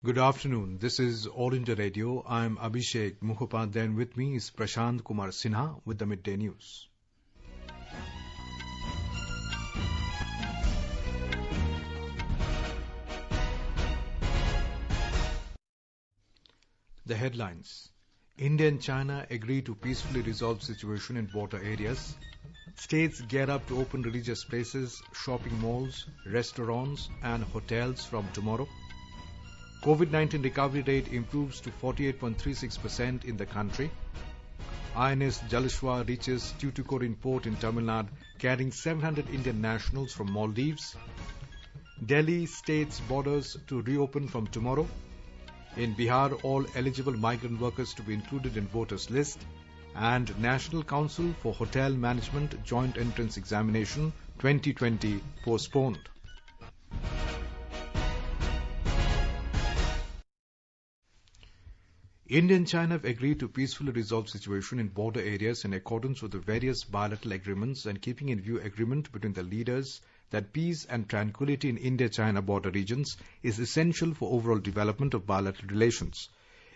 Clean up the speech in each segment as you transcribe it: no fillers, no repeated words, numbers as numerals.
Good afternoon. This is All India Radio. I'm Abhishek Mukhopadhyay and with me is Prashant Kumar Sinha with the Midday News. The headlines. India and China agree to peacefully resolve situation in border areas. States gear up to open religious places, shopping malls, restaurants and hotels from tomorrow. COVID-19 recovery rate improves to 48.36% in the country. INS Jalashwa reaches Tuticorin port in Tamil Nadu carrying 700 Indian nationals from Maldives. Delhi state's borders to reopen from tomorrow. In Bihar, all eligible migrant workers to be included in voters list. And National Council for Hotel Management Joint Entrance Examination 2020 postponed. India and China have agreed to peacefully resolve situation in border areas in accordance with the various bilateral agreements and keeping in view agreement between the leaders that peace and tranquility in India-China border regions is essential for overall development of bilateral relations.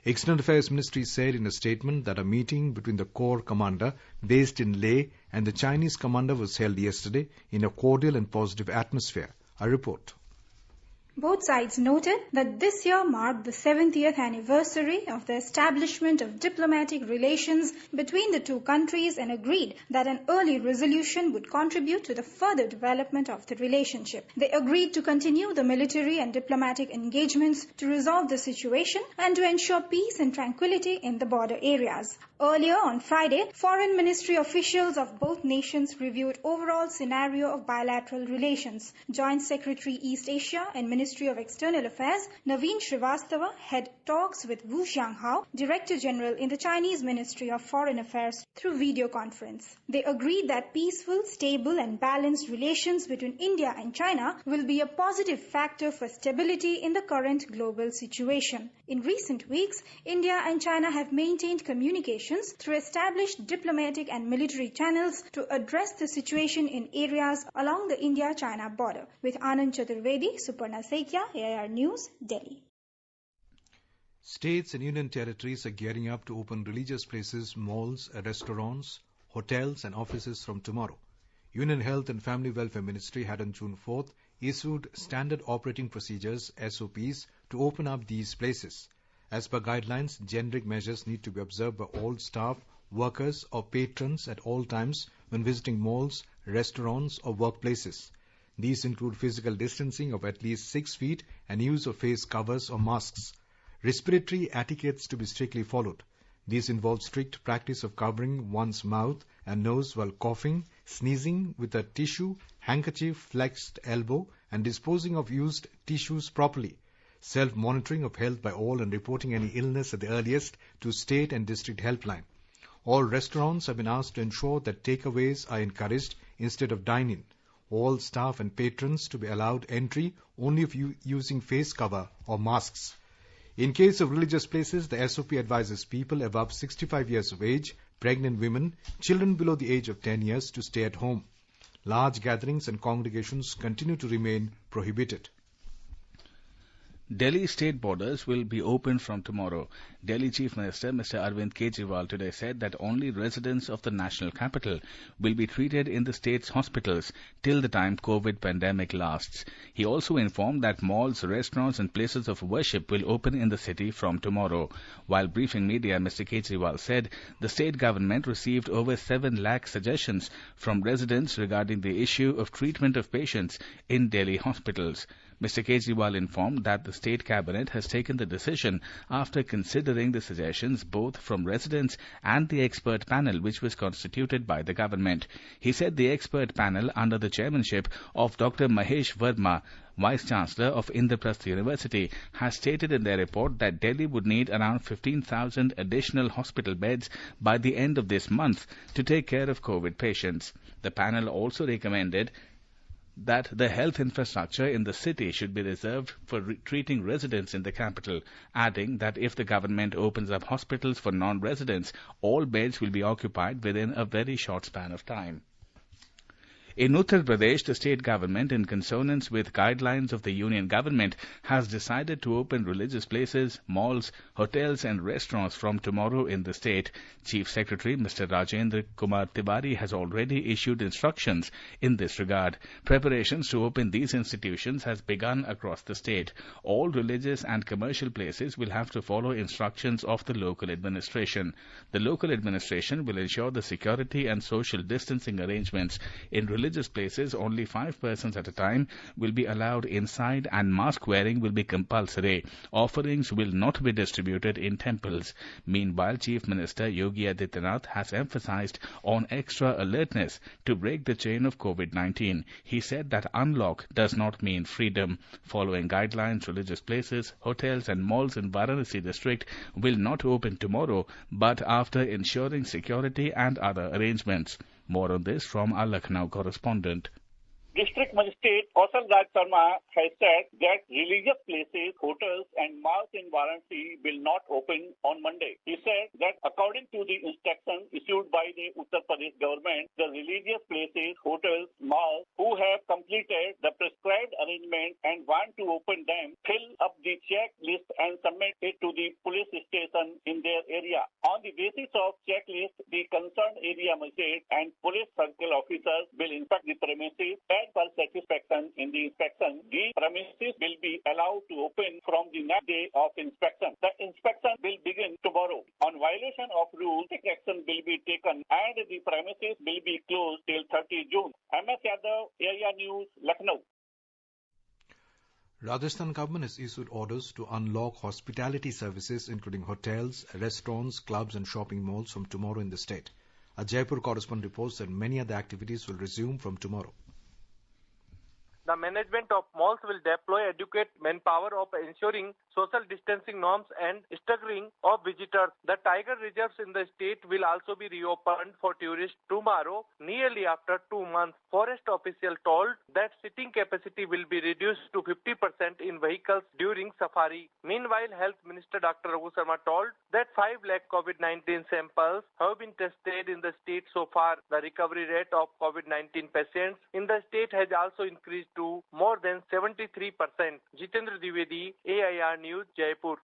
External Affairs Ministry said in a statement that a meeting between the Corps commander based in Leh and the Chinese commander was held yesterday in a cordial and positive atmosphere. A report. Both sides noted that this year marked the 70th anniversary of the establishment of diplomatic relations between the two countries and agreed that an early resolution would contribute to the further development of the relationship. They agreed to continue the military and diplomatic engagements to resolve the situation and to ensure peace and tranquility in the border areas. Earlier on Friday, Foreign Ministry officials of both nations reviewed overall scenario of bilateral relations. Joint Secretary East Asia and Ministry of External Affairs, Naveen Srivastava, had talks with Wu Xianghao, Director General in the Chinese Ministry of Foreign Affairs, through video conference. They agreed that peaceful, stable and balanced relations between India and China will be a positive factor for stability in the current global situation. In recent weeks, India and China have maintained communications through established diplomatic and military channels to address the situation in areas along the India-China border. With Anand Chaturvedi, Suparna Saikia, AIR News, Delhi. States and union territories are gearing up to open religious places, malls, restaurants, hotels and offices from tomorrow. Union Health and Family Welfare Ministry had on June 4th issued Standard Operating Procedures SOPs to open up these places. As per guidelines, generic measures need to be observed by all staff, workers or patrons at all times when visiting malls, restaurants or workplaces. These include physical distancing of at least 6 feet and use of face covers or masks. Respiratory etiquettes to be strictly followed. These involve strict practice of covering one's mouth and nose while coughing, sneezing with a tissue, handkerchief, flexed elbow and disposing of used tissues properly. Self-monitoring of health by all and reporting any illness at the earliest to state and district helpline. All restaurants have been asked to ensure that takeaways are encouraged instead of dine-in. All staff and patrons to be allowed entry only if using face cover or masks. In case of religious places, the SOP advises people above 65 years of age, pregnant women, children below the age of 10 years to stay at home. Large gatherings and congregations continue to remain prohibited. Delhi state borders will be opened from tomorrow. Delhi Chief Minister Mr. Arvind Kejriwal today said that only residents of the national capital will be treated in the state's hospitals till the time COVID pandemic lasts. He also informed that malls, restaurants and places of worship will open in the city from tomorrow. While briefing media, Mr. Kejriwal said the state government received over 7 lakh suggestions from residents regarding the issue of treatment of patients in Delhi hospitals. Mr. Kejriwal informed that the State Cabinet has taken the decision after considering the suggestions both from residents and the expert panel which was constituted by the government. He said the expert panel under the chairmanship of Dr. Mahesh Verma, Vice-Chancellor of Indraprastha University, has stated in their report that Delhi would need around 15,000 additional hospital beds by the end of this month to take care of COVID patients. The panel also recommended that the health infrastructure in the city should be reserved for treating residents in the capital, adding that if the government opens up hospitals for non-residents, all beds will be occupied within a very short span of time. In Uttar Pradesh, the state government, in consonance with guidelines of the union government, has decided to open religious places, malls, hotels and restaurants from tomorrow in the state. Chief Secretary Mr. Rajendra Kumar Tiwari has already issued instructions in this regard. Preparations to open these institutions has begun across the state. All religious and commercial places will have to follow instructions of the local administration. The local administration will ensure the security and social distancing arrangements. In religious places, only 5 persons at a time will be allowed inside and mask wearing will be compulsory. Offerings will not be distributed in temples. Meanwhile, Chief Minister Yogi Adityanath has emphasized on extra alertness to break the chain of COVID-19. He said that unlock does not mean freedom. Following guidelines, religious places, hotels and malls in Varanasi district will not open tomorrow, but after ensuring security and other arrangements. More on this from our Lucknow correspondent. District Magistrate Kausal Raj Sharma has said that religious places, hotels and malls in Varanasi will not open on Monday. He said that according to the instructions issued by the Uttar Pradesh government, the religious places, hotels, malls who have completed the prescribed arrangement and want to open them fill up the checklist and submit it to the police station in their area. On the basis of checklist, the concerned area magistrate and police circle officers will inspect the premises. As per satisfaction in the inspection, the premises will be allowed to open from the next day of inspection. The inspection will begin tomorrow. On violation of rules, strict action will be taken and the premises will be closed till 30 June. MS Yadav, Area News, Lucknow. Rajasthan government has issued orders to unlock hospitality services including hotels, restaurants, clubs and shopping malls from tomorrow in the state. A Jaipur correspondent reports that many other activities will resume from tomorrow. The management of malls will deploy adequate manpower of ensuring social distancing norms and staggering of visitors. The tiger reserves in the state will also be reopened for tourists tomorrow, nearly after 2 months. Forest officials told that sitting capacity will be reduced to 50% in vehicles during safari. Meanwhile, Health Minister Dr. Raghu Sharma told that 5 lakh COVID-19 samples have been tested in the state so far. The recovery rate of COVID-19 patients in the state has also increased to more than 73%. Jitendra Dwivedi, AIR News, Jaipur.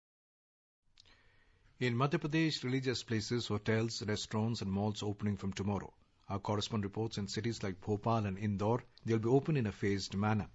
In Madhya Pradesh, religious places, hotels, restaurants and malls opening from tomorrow. Our correspondent reports in cities like Bhopal and Indore, they'll be open in a phased manner.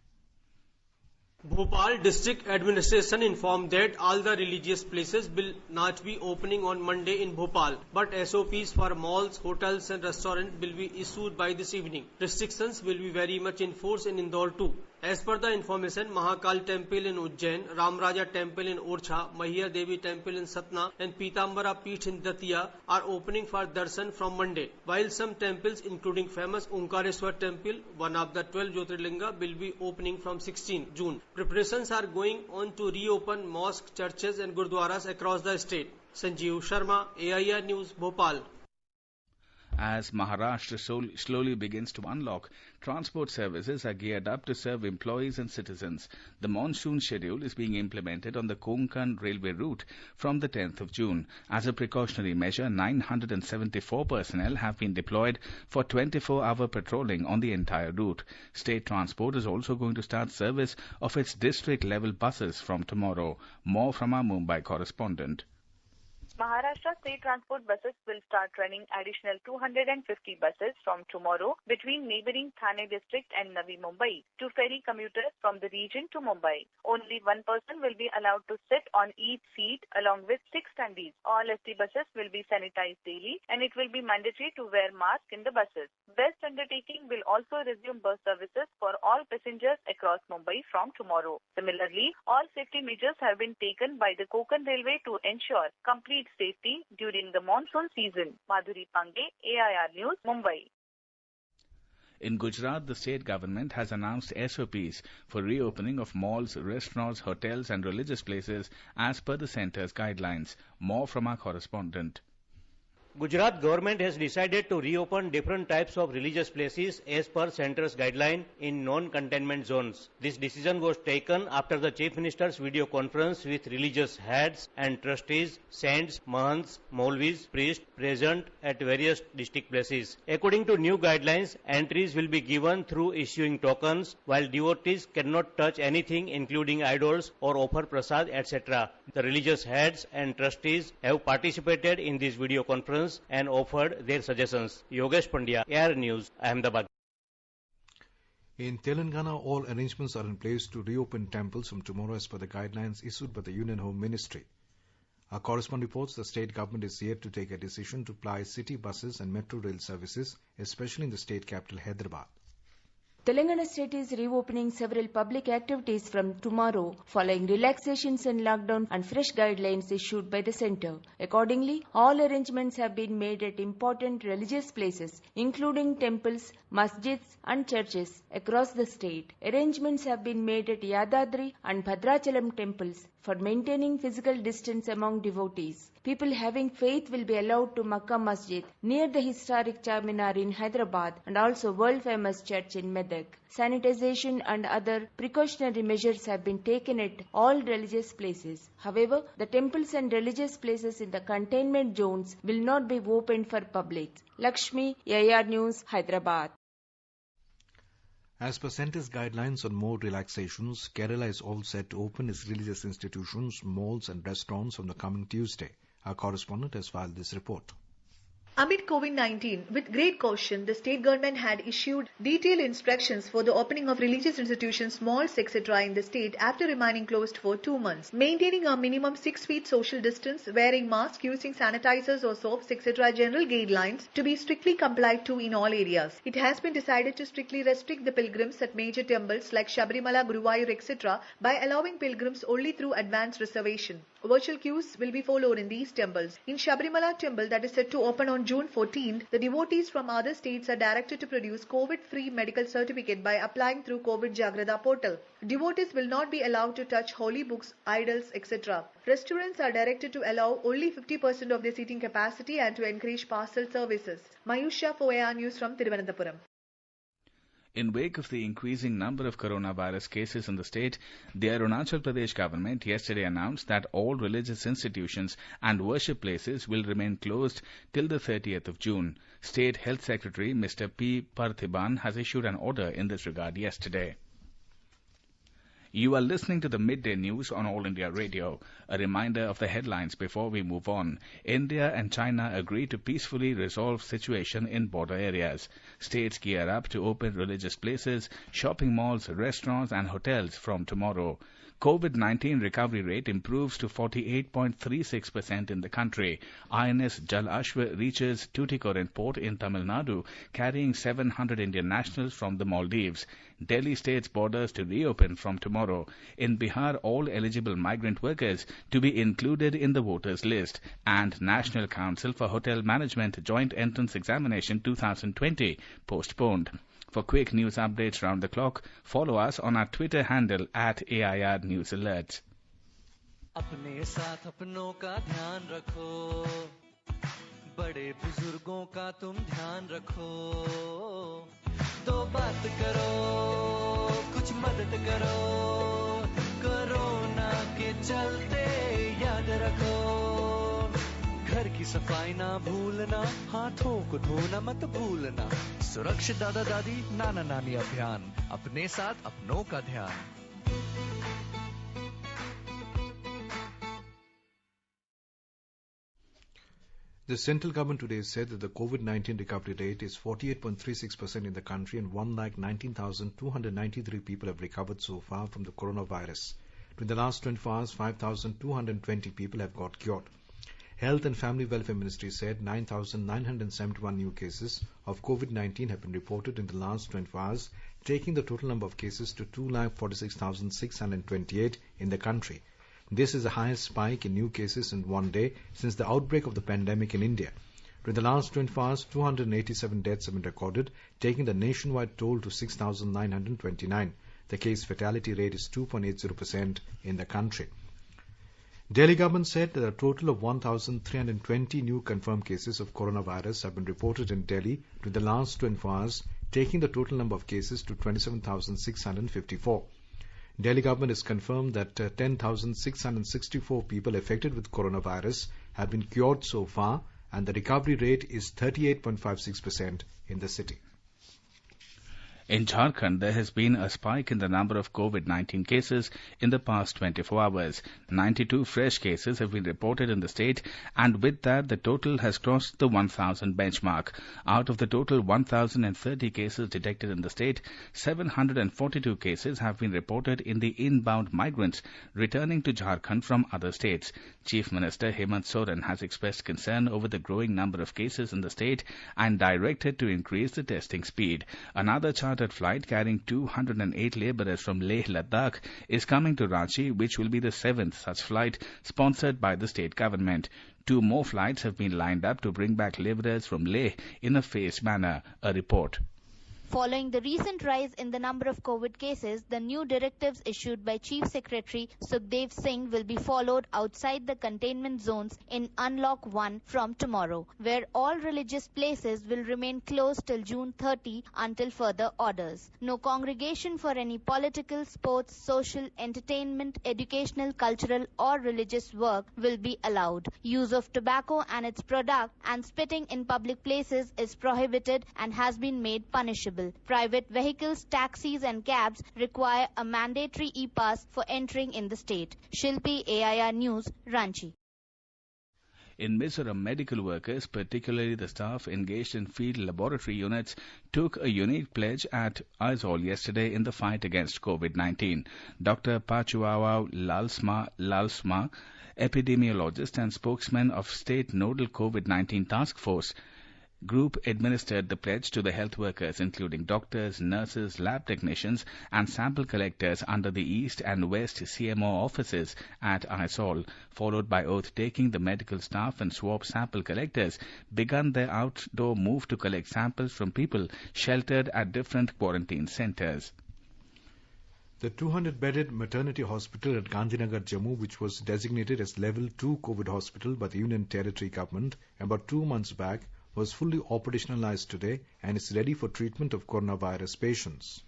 Bhopal District Administration informed that all the religious places will not be opening on Monday in Bhopal, but SOPs for malls, hotels and restaurants will be issued by this evening. Restrictions will be very much enforced in Indore too. As per the information, Mahakal Temple in Ujjain, Ramraja Temple in Orchha, Mahiya Devi Temple in Satna and Pitambara Peeth in Datia are opening for darshan from Monday, while some temples including famous Omkareshwar Temple, one of the 12 Jyotirlinga, will be opening from 16 June. Preparations are going on to reopen mosques, churches and gurdwaras across the state. Sanjeev Sharma, AIR News, Bhopal. As Maharashtra slowly begins to unlock, transport services are geared up to serve employees and citizens. The monsoon schedule is being implemented on the Konkan railway route from the 10th of June. As a precautionary measure, 974 personnel have been deployed for 24-hour patrolling on the entire route. State Transport is also going to start service of its district-level buses from tomorrow. More from our Mumbai correspondent. Maharashtra State Transport buses will start running additional 250 buses from tomorrow between neighbouring Thane district and Navi Mumbai to ferry commuters from the region to Mumbai. Only one person will be allowed to sit on each seat along with 6 standees. All ST buses will be sanitized daily and it will be mandatory to wear mask in the buses. Best Undertaking will also resume bus services for all passengers across Mumbai from tomorrow. Similarly, all safety measures have been taken by the Konkan Railway to ensure complete safety during the monsoon season. Madhuri Pandey, AIR News, Mumbai. In Gujarat, the state government has announced SOPs for reopening of malls, restaurants, hotels and religious places as per the centre's guidelines. More from our correspondent. Gujarat government has decided to reopen different types of religious places as per centre's guideline in non-containment zones. This decision was taken after the Chief Minister's video conference with religious heads and trustees, saints, mahants, maulvis, priests present at various district places. According to new guidelines, entries will be given through issuing tokens, while devotees cannot touch anything including idols or offer prasad, etc. The religious heads and trustees have participated in this video conference and offered their suggestions. Yogesh Pandya, Air News, Ahmedabad. In Telangana, all arrangements are in place to reopen temples from tomorrow as per the guidelines issued by the Union Home Ministry. Our correspondent reports the state government is yet to take a decision to ply city buses and metro rail services, especially in the state capital Hyderabad. Telangana state is reopening several public activities from tomorrow following relaxations in lockdown and fresh guidelines issued by the centre. Accordingly, all arrangements have been made at important religious places, including temples, masjids and churches across the state. Arrangements have been made at Yadadri and Bhadrachalam temples for maintaining physical distance among devotees. People having faith will be allowed to Makkah Masjid near the historic Charminar in Hyderabad and also world-famous church in Medak. Sanitization and other precautionary measures have been taken at all religious places. However, the temples and religious places in the containment zones will not be opened for public. Lakshmi, AR News, Hyderabad. As per centre's guidelines on more relaxations, Kerala is all set to open its religious institutions, malls and restaurants on the coming Tuesday. Our correspondent has filed this report. Amid COVID-19, with great caution, the state government had issued detailed instructions for the opening of religious institutions, malls, etc. in the state after remaining closed for 2 months. Maintaining a minimum 6 feet social distance, wearing masks, using sanitizers or soaps, etc. general guidelines to be strictly complied to in all areas. It has been decided to strictly restrict the pilgrims at major temples like Shabarimala, Guruvayur, etc. by allowing pilgrims only through advance reservation. Virtual queues will be followed in these temples. In Shabarimala temple that is set to open on June 14th, the devotees from other states are directed to produce COVID-free medical certificate by applying through COVID Jagrata portal. Devotees will not be allowed to touch holy books, idols, etc. Restaurants are directed to allow only 50% of their seating capacity and to encourage parcel services. Mayusha for AR News from Thiruvananthapuram. In wake of the increasing number of coronavirus cases in the state, the Arunachal Pradesh government yesterday announced that all religious institutions and worship places will remain closed till the 30th of June. State Health Secretary Mr. P. Parthiban has issued an order in this regard yesterday. You are listening to the Midday News on All India Radio. A reminder of the headlines before we move on. India and China agree to peacefully resolve situation in border areas. States gear up to open religious places, shopping malls, restaurants and hotels from tomorrow. COVID-19 recovery rate improves to 48.36% in the country. INS Jal Ashwa reaches Tuticorin port in Tamil Nadu, carrying 700 Indian nationals from the Maldives. Delhi state's borders to reopen from tomorrow. In Bihar, all eligible migrant workers to be included in the voters list. And National Council for Hotel Management Joint Entrance Examination 2020 postponed. For quick news updates round the clock, follow us on our Twitter handle @AIR News Alerts. अपने साथ अपनों का ध्यान रखो, बड़े बुजुर्गों का तुम ध्यान रखो, दो बात करो, कुछ मदद करो, कोरोना के चलते याद रखो, घर की सफाई ना भूलना, हाथों को धोना मत भूलना, सुरक्षित दादा दादी नाना नानी अभियान, अपने साथ अपनों का ध्यान. The central government today said that the COVID-19 recovery rate is 48.36% in the country and 1,19,293 people have recovered so far from the coronavirus. During the last 24 hours, 5,220 people have got cured. Health and Family Welfare Ministry said 9,971 new cases of COVID-19 have been reported in the last 24 hours, taking the total number of cases to 2,46,628 in the country. This is the highest spike in new cases in one day since the outbreak of the pandemic in India. During the last 24 hours, 287 deaths have been recorded, taking the nationwide toll to 6,929. The case fatality rate is 2.80% in the country. Delhi government said that a total of 1,320 new confirmed cases of coronavirus have been reported in Delhi during the last 24 hours, taking the total number of cases to 27,654. Delhi government has confirmed that 10,664 people affected with coronavirus have been cured so far, and the recovery rate is 38.56% in the city. In Jharkhand, there has been a spike in the number of COVID-19 cases in the past 24 hours. 92 fresh cases have been reported in the state, and with that, the total has crossed the 1,000 benchmark. Out of the total 1,030 cases detected in the state, 742 cases have been reported in the inbound migrants returning to Jharkhand from other states. Chief Minister Hemant Soren has expressed concern over the growing number of cases in the state and directed to increase the testing speed. Another chartered flight carrying 208 labourers from Leh, Ladakh is coming to Ranchi, which will be the 7th such flight sponsored by the state government. 2 more flights have been lined up to bring back labourers from Leh in a phased manner. A report. Following the recent rise in the number of COVID cases, the new directives issued by Chief Secretary Sukhdev Singh will be followed outside the containment zones in Unlock 1 from tomorrow, where all religious places will remain closed till June 30 until further orders. No congregation for any political, sports, social, entertainment, educational, cultural or religious work will be allowed. Use of tobacco and its product and spitting in public places is prohibited and has been made punishable. Private vehicles, taxis and cabs require a mandatory e-pass for entering in the state. Shilpi, AIR News, Ranchi. In Mizoram, medical workers, particularly the staff engaged in field laboratory units, took a unique pledge at Aizawl yesterday in the fight against COVID-19. Dr. Pachuawao Lalsma, epidemiologist and spokesman of State Nodal COVID-19 Task Force, Group administered the pledge to the health workers, including doctors, nurses, lab technicians, and sample collectors under the East and West CMO offices at Aizawl. Followed by oath-taking, the medical staff and swab sample collectors began their outdoor move to collect samples from people sheltered at different quarantine centres. The 200-bedded maternity hospital at Gandhinagar, Jammu, which was designated as Level 2 COVID hospital by the Union Territory Government about 2 months back, was fully operationalized today and is ready for treatment of coronavirus patients.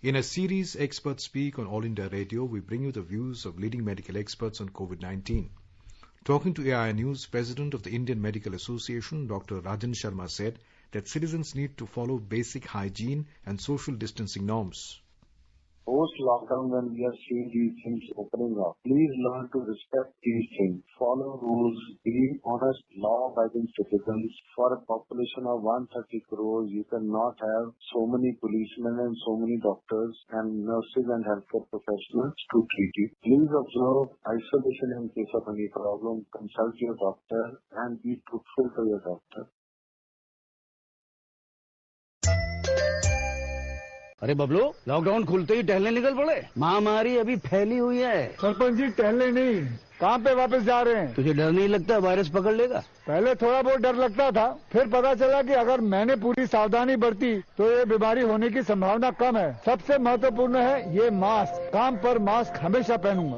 In a series, Experts Speak on All India Radio, we bring you the views of leading medical experts on COVID-19. Talking to AIR News, President of the Indian Medical Association, Dr. Rajan Sharma, said that citizens need to follow basic hygiene and social distancing norms. Post-lockdown, when we are seeing these things opening up, please learn to respect these things. Follow rules. Be honest, law-abiding citizens. For a population of 130 crores, you cannot have so many policemen and so many doctors and nurses and healthcare professionals to treat you. Please observe isolation in case of any problem. Consult your doctor and be truthful to your doctor. अरे Bablu, lockdown खुलते ही टहलने निकल पड़े। महामारी अभी फैली हुई है। सरपंच जी, टहलने नहीं, कहाँ पे वापस जा रहे हैं? तुझे डर नहीं लगता वायरस पकड़ लेगा? पहले थोड़ा बहुत डर लगता था, फिर पता चला कि अगर मैंने पूरी सावधानी बरती तो ये बीमारी होने की संभावना कम है। सबसे महत्वपूर्ण है ये मास्क। काम पर मास्क हमेशा पहनूंगा,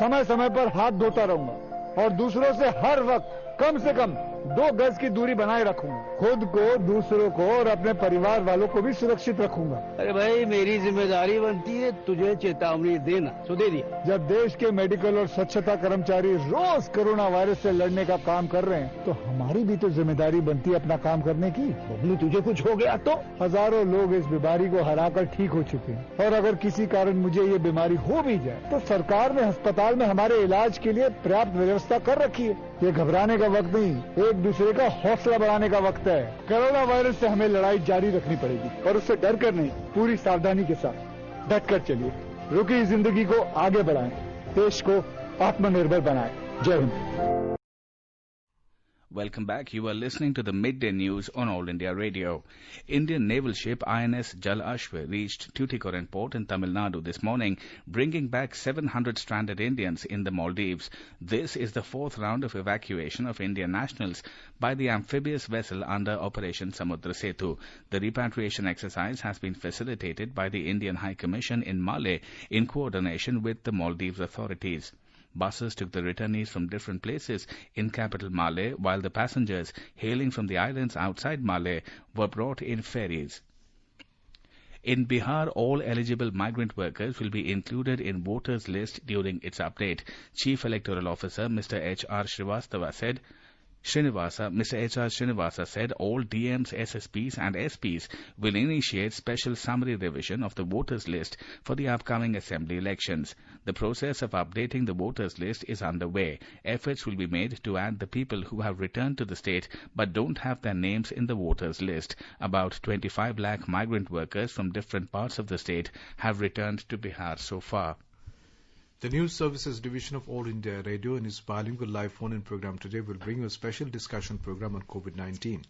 समय समय पर हाथ धोता रहूंगा और दूसरों से हर वक्त कम से कम 2 गज की दूरी बनाए रखूंगा। खुद को, दूसरों को और अपने परिवार वालों को भी सुरक्षित रखूंगा। अरे भाई, मेरी जिम्मेदारी बनती है तुझे चेतावनी देना, तो दे दिया। जब देश के मेडिकल और स्वच्छता कर्मचारी रोज कोरोना वायरस से लड़ने का काम कर रहे हैं, तो हमारी भी तो जिम्मेदारी बनती है अपना काम करने की। बबलू, तुझे कुछ हो गया तो? हजारों लोग इस बीमारी को हराकर ठीक हो चुके हैं और अगर किसी कारण मुझे ये बीमारी हो भी जाए तो सरकार ने अस्पताल में हमारे इलाज के लिए पर्याप्त व्यवस्था कर रखी है। ये घबराने का वक्त नहीं, एक दूसरे का हौसला बढ़ाने का वक्त है। कोरोना वायरस से हमें लड़ाई जारी रखनी पड़ेगी और उससे डर कर नहीं, पूरी सावधानी के साथ डट कर चलिए। रुकी जिंदगी को आगे बढ़ाएं, देश को आत्मनिर्भर बनाएं। जय Hind. Welcome back. You are listening to the Midday News on All India Radio. Indian naval ship INS Jal Ashwa reached Tuticorin port in Tamil Nadu this morning, bringing back 700 stranded Indians in the Maldives. This is the 4th round of evacuation of Indian nationals by the amphibious vessel under Operation Samudra Setu. The repatriation exercise has been facilitated by the Indian High Commission in Malé in coordination with the Maldives authorities. Buses took the returnees from different places in capital Malé, while the passengers hailing from the islands outside Malé were brought in ferries. In Bihar, all eligible migrant workers will be included in voters list during its update. Chief Electoral Officer Mr. H.R. Srivastava said, Mr. H.R. Srinivasa said all DMs, SSPs and SPs will initiate special summary revision of the voters list for the upcoming assembly elections. The process of updating the voters list is underway. Efforts will be made to add the people who have returned to the state but don't have their names in the voters list. About 25 lakh migrant workers from different parts of the state have returned to Bihar so far. The News Services Division of All India Radio in its bilingual live phone-in program today will bring you a special discussion program on COVID-19.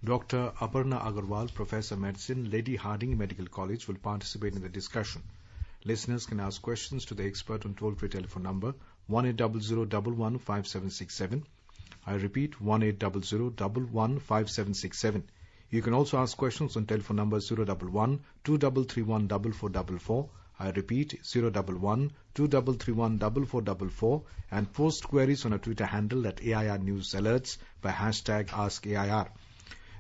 Dr. Aparna Agarwal, Professor Medicine, Lady Hardinge Medical College, will participate in the discussion. Listeners can ask questions to the expert on toll-free telephone number 1-800-11-5767. I repeat, 1-800-11-5767. You can also ask questions on telephone number 011-2331-4444. I repeat, 011-2331-4444, and post queries on a Twitter handle at AIR News Alerts by hashtag AskAIR.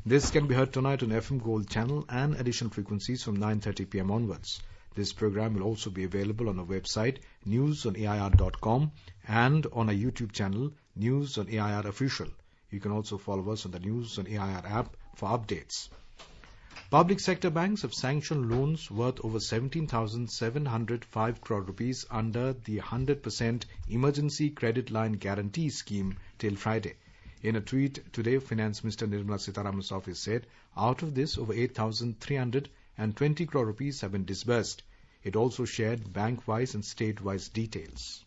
This can be heard tonight on FM Gold channel and additional frequencies from 9:30 p.m. onwards. This program will also be available on our website, newsonair.com, and on our YouTube channel, News on AIR Official. You can also follow us on the News on AIR app for updates. Public sector banks have sanctioned loans worth over 17,705 crore rupees under the 100% Emergency Credit Line Guarantee Scheme till Friday. In a tweet today, Finance Minister Nirmala Sitharaman's office said, out of this, over 8,320 crore rupees have been disbursed. It also shared bank-wise and state-wise details.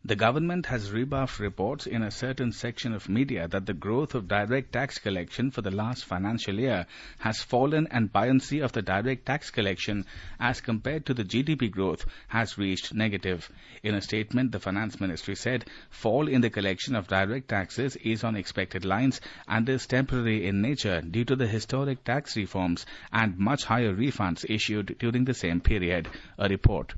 The government has rebuffed reports in a certain section of media that the growth of direct tax collection for the last financial year has fallen and buoyancy of the direct tax collection as compared to the GDP growth has reached negative. In a statement, the Finance Ministry said fall in the collection of direct taxes is on expected lines and is temporary in nature due to the historic tax reforms and much higher refunds issued during the same period. A report.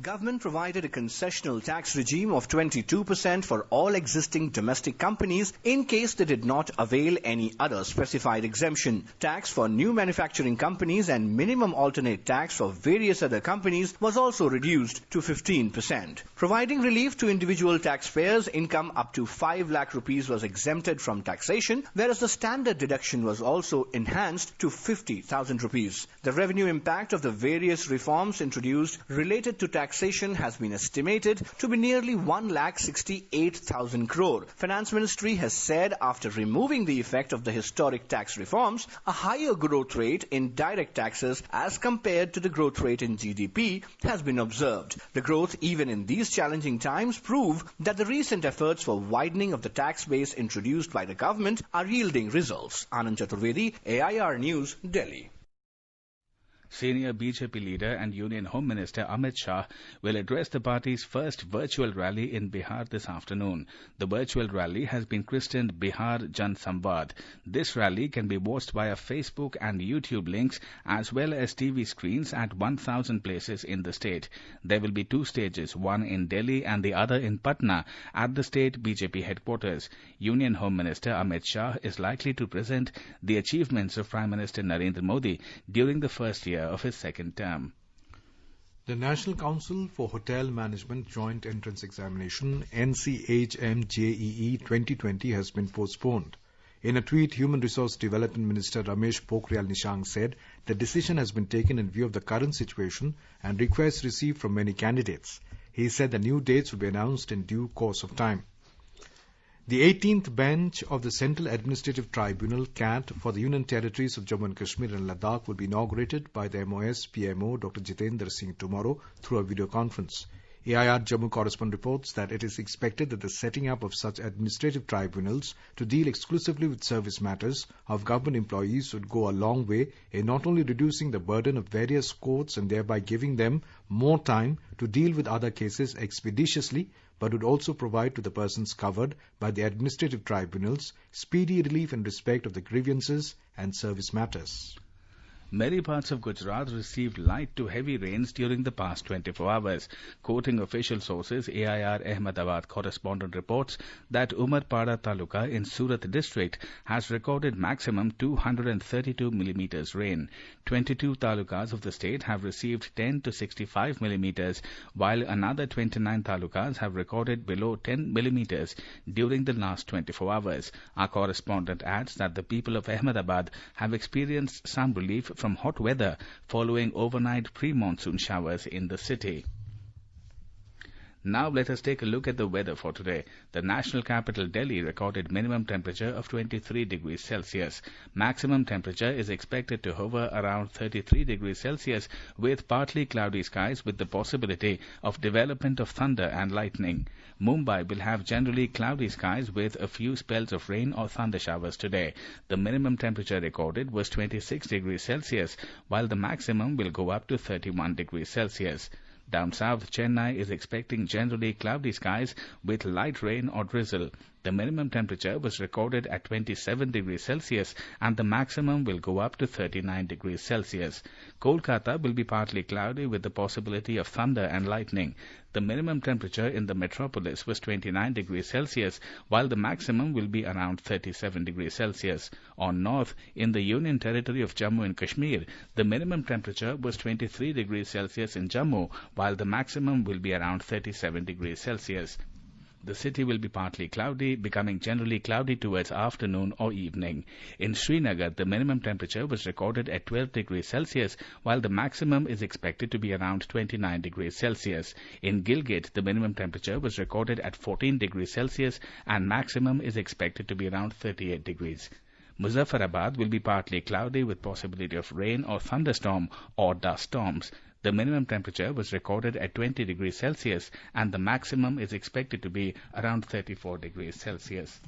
Government provided a concessional tax regime of 22% for all existing domestic companies in case they did not avail any other specified exemption. Tax for new manufacturing companies and minimum alternate tax for various other companies was also reduced to 15%. Providing relief to individual taxpayers, income up to 5 lakh rupees was exempted from taxation, whereas the standard deduction was also enhanced to 50,000 rupees. The revenue impact of the various reforms introduced related to taxation has been estimated to be nearly 1,68,000 crore. Finance Ministry has said after removing the effect of the historic tax reforms, a higher growth rate in direct taxes as compared to the growth rate in GDP has been observed. The growth even in these challenging times prove that the recent efforts for widening of the tax base introduced by the government are yielding results. Anand Chaturvedi, AIR News, Delhi. Senior BJP leader and Union Home Minister Amit Shah will address the party's first virtual rally in Bihar this afternoon. The virtual rally has been christened Bihar Jan Samvad. This rally can be watched via Facebook and YouTube links as well as TV screens at 1,000 places in the state. There will be two stages, one in Delhi and the other in Patna at the state BJP headquarters. Union Home Minister Amit Shah is likely to present the achievements of Prime Minister Narendra Modi during the first year of his second term. The National Council for Hotel Management Joint Entrance Examination NCHM-JEE 2020 has been postponed. In a tweet, Human Resource Development Minister Ramesh Pokhriyal Nishank said the decision has been taken in view of the current situation and requests received from many candidates. He said the new dates will be announced in due course of time. The 18th bench of the Central Administrative Tribunal CAT for the Union Territories of Jammu and Kashmir and Ladakh will be inaugurated by the MOS PMO Dr. Jitendra Singh tomorrow through a video conference. AIR Jammu correspondent reports that it is expected that the setting up of such administrative tribunals to deal exclusively with service matters of government employees would go a long way in not only reducing the burden of various courts and thereby giving them more time to deal with other cases expeditiously, but would also provide to the persons covered by the administrative tribunals speedy relief in respect of the grievances and service matters. Many parts of Gujarat received light to heavy rains during the past 24 hours. Quoting official sources, AIR Ahmedabad correspondent reports that Umarpada Taluka in Surat district has recorded maximum 232 millimeters rain. 22 talukas of the state have received 10 to 65 millimeters, while another 29 talukas have recorded below 10 millimeters during the last 24 hours. Our correspondent adds that the people of Ahmedabad have experienced some relief from hot weather following overnight pre-monsoon showers in the city. Now let us take a look at the weather for today. The national capital Delhi recorded minimum temperature of 23 degrees Celsius. Maximum temperature is expected to hover around 33 degrees Celsius with partly cloudy skies with the possibility of development of thunder and lightning. Mumbai will have generally cloudy skies with a few spells of rain or thunder showers today. The minimum temperature recorded was 26 degrees Celsius, while the maximum will go up to 31 degrees Celsius. Down south, Chennai is expecting generally cloudy skies with light rain or drizzle. The minimum temperature was recorded at 27 degrees Celsius and the maximum will go up to 39 degrees Celsius. Kolkata will be partly cloudy with the possibility of thunder and lightning. The minimum temperature in the metropolis was 29 degrees Celsius, while the maximum will be around 37 degrees Celsius. On north, in the Union Territory of Jammu and Kashmir, the minimum temperature was 23 degrees Celsius in Jammu, while the maximum will be around 37 degrees Celsius. The city will be partly cloudy, becoming generally cloudy towards afternoon or evening. In Srinagar, the minimum temperature was recorded at 12 degrees Celsius, while the maximum is expected to be around 29 degrees Celsius. In Gilgit, the minimum temperature was recorded at 14 degrees Celsius and maximum is expected to be around 38 degrees. Muzaffarabad will be partly cloudy with possibility of rain or thunderstorm or dust storms. The minimum temperature was recorded at 20 degrees Celsius and the maximum is expected to be around 34 degrees Celsius.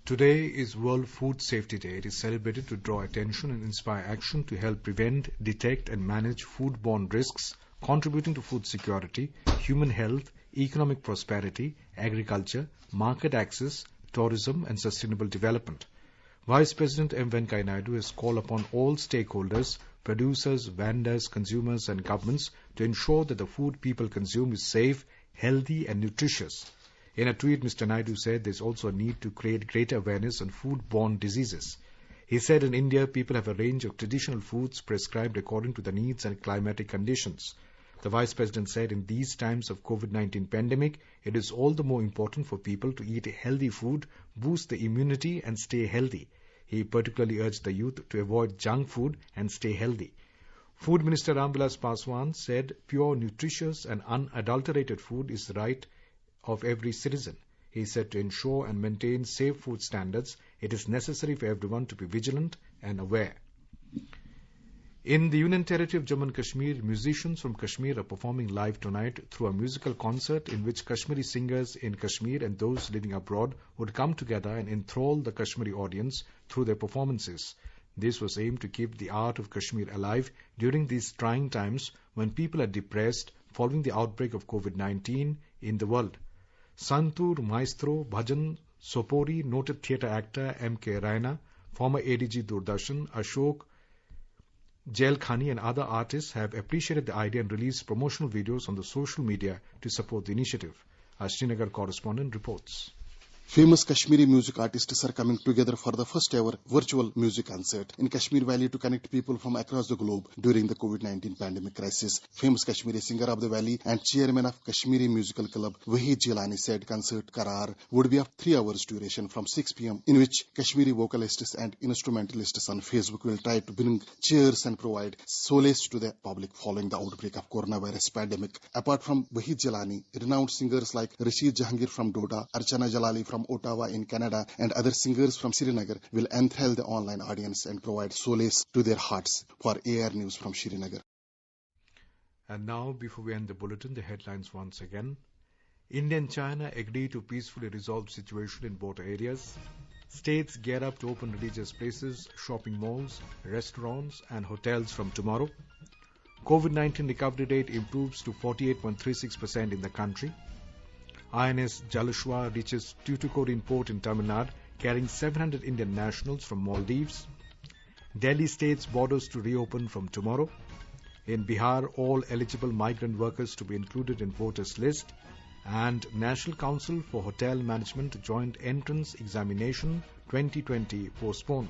Today is World Food Safety Day. It is celebrated to draw attention and inspire action to help prevent, detect and manage foodborne risks, contributing to food security, human health, economic prosperity, agriculture, market access, tourism and sustainable development. Vice President M. Venkaiah Naidu has called upon all stakeholders, producers, vendors, consumers and governments to ensure that the food people consume is safe, healthy and nutritious. In a tweet, Mr. Naidu said there is also a need to create greater awareness on food-borne diseases. He said in India, people have a range of traditional foods prescribed according to the needs and climatic conditions. The Vice President said in these times of COVID-19 pandemic, it is all the more important for people to eat healthy food, boost the immunity and stay healthy. He particularly urged the youth to avoid junk food and stay healthy. Food Minister Ramvilas Paswan said pure, nutritious and unadulterated food is the right of every citizen. He said to ensure and maintain safe food standards, it is necessary for everyone to be vigilant and aware. In the Union Territory of Jammu and Kashmir, musicians from Kashmir are performing live tonight through a musical concert in which Kashmiri singers in Kashmir and those living abroad would come together and enthrall the Kashmiri audience through their performances. This was aimed to keep the art of Kashmir alive during these trying times when people are depressed following the outbreak of COVID-19 in the world. Santur, Maestro, Bhajan, Sopori, noted theatre actor M.K. Raina, former ADG Doordarshan, Ashok Jail Khani and other artists have appreciated the idea and released promotional videos on the social media to support the initiative. Our Srinagar correspondent reports. Famous Kashmiri music artists are coming together for the first ever virtual music concert in Kashmir Valley to connect people from across the globe during the COVID-19 pandemic crisis. Famous Kashmiri singer of the valley and chairman of Kashmiri Musical Club, Wahid Jilani, said concert Karar would be of 3 hours duration from 6 p.m. in which Kashmiri vocalists and instrumentalists on Facebook will try to bring cheers and provide solace to the public following the outbreak of coronavirus pandemic. Apart from Wahid Jilani, renowned singers like Rashid Jahangir from Doda, Archana Jalali from Ottawa in Canada and other singers from Srinagar will enthrall the online audience and provide solace to their hearts. For AR News from Srinagar. And now, before we end the bulletin, the headlines once again. India and China agree to peacefully resolve situation in border areas. States gear up to open religious places, shopping malls, restaurants and hotels from tomorrow. COVID-19 recovery rate improves to 48.36% in the country. INS Jalashwa reaches Tuticorin port in Tamil Nadu, carrying 700 Indian nationals from Maldives. Delhi state's borders to reopen from tomorrow. In Bihar, all eligible migrant workers to be included in voters list. And National Council for Hotel Management Joint Entrance Examination 2020 postponed.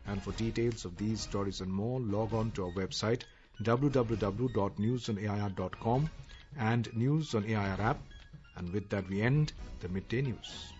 And for details of these stories and more, log on to our website www.newsonair.com and News on AIR app. And with that, we end the Midday News.